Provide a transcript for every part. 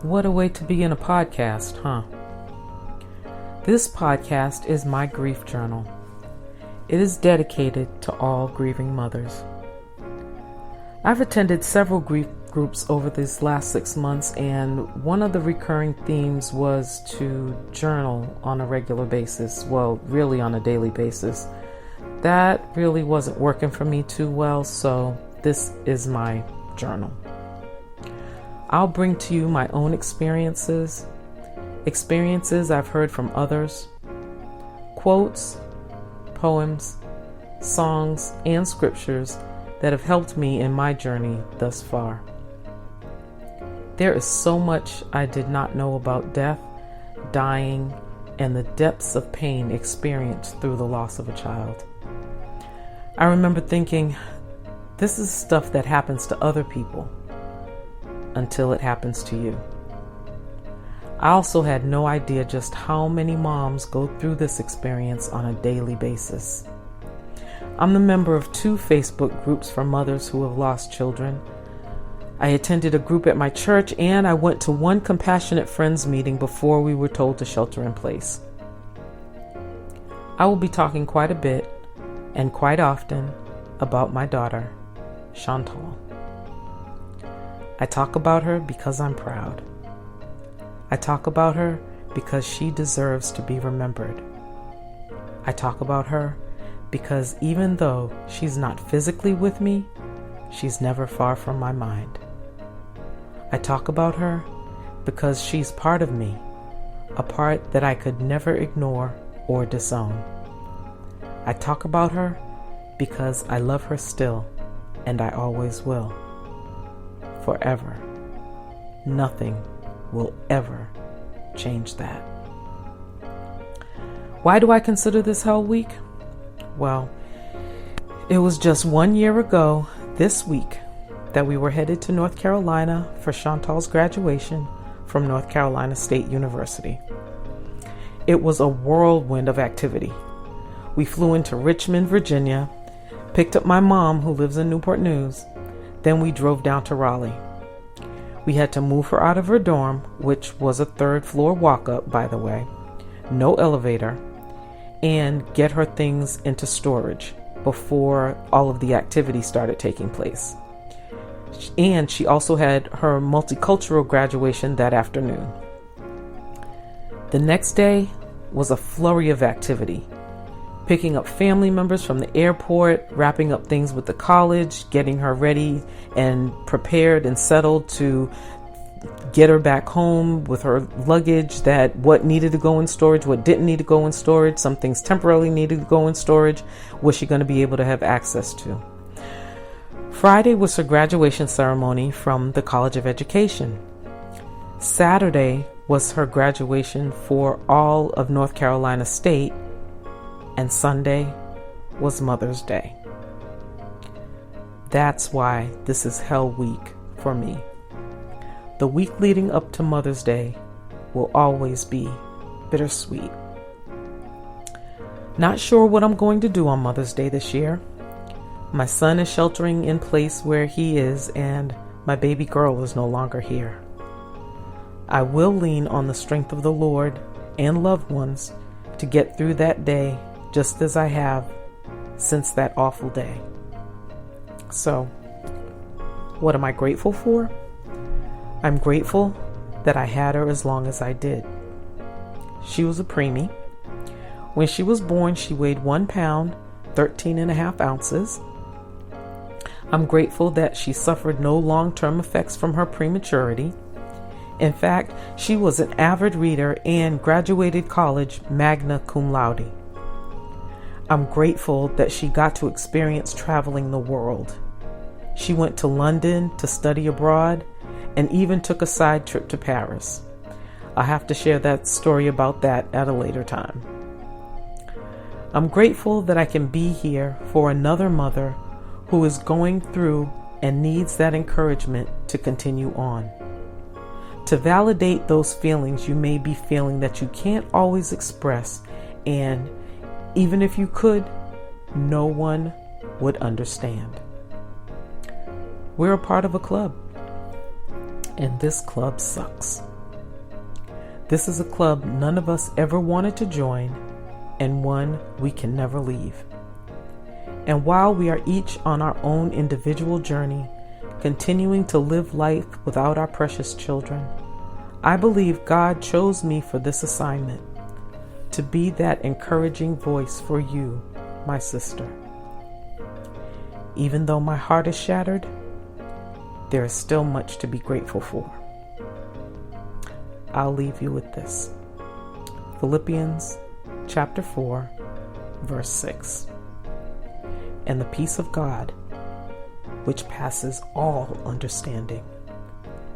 What a way to begin a podcast, huh? This podcast is my grief journal. It is dedicated to all grieving mothers. I've attended several grief groups over these last 6 months, and one of the recurring themes was to journal on a regular basis. Well, really on a daily basis. That really wasn't working for me too well, so this is my journal. I'll bring to you my own experiences I've heard from others, quotes, poems, songs, and scriptures that have helped me in my journey thus far. There is so much I did not know about death, dying, and the depths of pain experienced through the loss of a child. I remember thinking, this is stuff that happens to other people until it happens to you. I also had no idea just how many moms go through this experience on a daily basis. I'm the member of 2 Facebook groups for mothers who have lost children. I attended a group at my church, and I went to one Compassionate Friends meeting before we were told to shelter in place. I will be talking quite a bit and quite often about my daughter, Chantal. I talk about her because I'm proud. I talk about her because she deserves to be remembered. I talk about her because even though she's not physically with me, she's never far from my mind. I talk about her because she's part of me, a part that I could never ignore or disown. I talk about her because I love her still, and I always will. Forever. Nothing will ever change that. Why do I consider this Hell Week? Well, it was just 1 year ago this week that we were headed to North Carolina for Chantal's graduation from North Carolina State University. It was a whirlwind of activity. We flew into Richmond, Virginia, picked up my mom who lives in Newport News, then we drove down to Raleigh. We had to move her out of her dorm, which was a 3rd floor walk-up, by the way, no elevator, and get her things into storage before all of the activity started taking place. And she also had her multicultural graduation that afternoon. The next day was a flurry of activity. Picking up family members from the airport, wrapping up things with the college, getting her ready and prepared and settled to get her back home with her luggage, that what needed to go in storage, what didn't need to go in storage, some things temporarily needed to go in storage, was she going to be able to have access to. Friday was her graduation ceremony from the College of Education. Saturday was her graduation for all of North Carolina State, and Sunday was Mother's Day. That's why this is Hell Week for me. The week leading up to Mother's Day will always be bittersweet. Not sure what I'm going to do on Mother's Day this year. My son is sheltering in place where he is, and my baby girl is no longer here. I will lean on the strength of the Lord and loved ones to get through that day, just as I have since that awful day. So, what am I grateful for? I'm grateful that I had her as long as I did. She was a preemie. When she was born, she weighed 1 pound, 13 and a half ounces. I'm grateful that she suffered no long-term effects from her prematurity. In fact, she was an avid reader and graduated college magna cum laude. I'm grateful that she got to experience traveling the world. She went to London to study abroad and even took a side trip to Paris. I'll have to share that story about that at a later time. I'm grateful that I can be here for another mother who is going through and needs that encouragement to continue on. To validate those feelings you may be feeling that you can't always express, and even if you could, no one would understand. We're a part of a club, and this club sucks. This is a club none of us ever wanted to join, and one we can never leave. And while we are each on our own individual journey, continuing to live life without our precious children, I believe God chose me for this assignment, to be that encouraging voice for you, my sister. Even though my heart is shattered, there is still much to be grateful for. I'll leave you with this. Philippians chapter 4, verse 6. And the peace of God, which passes all understanding,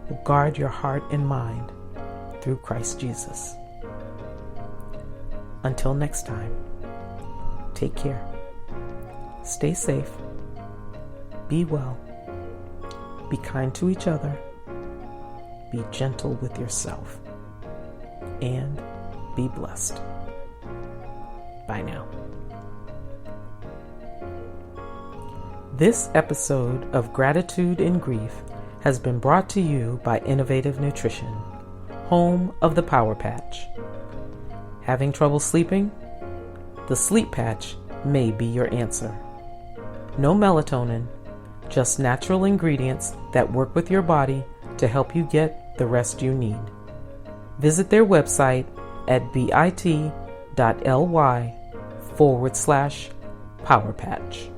will guard your heart and mind through Christ Jesus. Until next time, take care. Stay safe. Be well. Be kind to each other. Be gentle with yourself. And be blessed. Bye now. This episode of Gratitude in Grief has been brought to you by Innovative Nutrition, home of the Power Patch. Having trouble sleeping? The Sleep Patch may be your answer. No melatonin, just natural ingredients that work with your body to help you get the rest you need. Visit their website at bit.ly/powerpatch.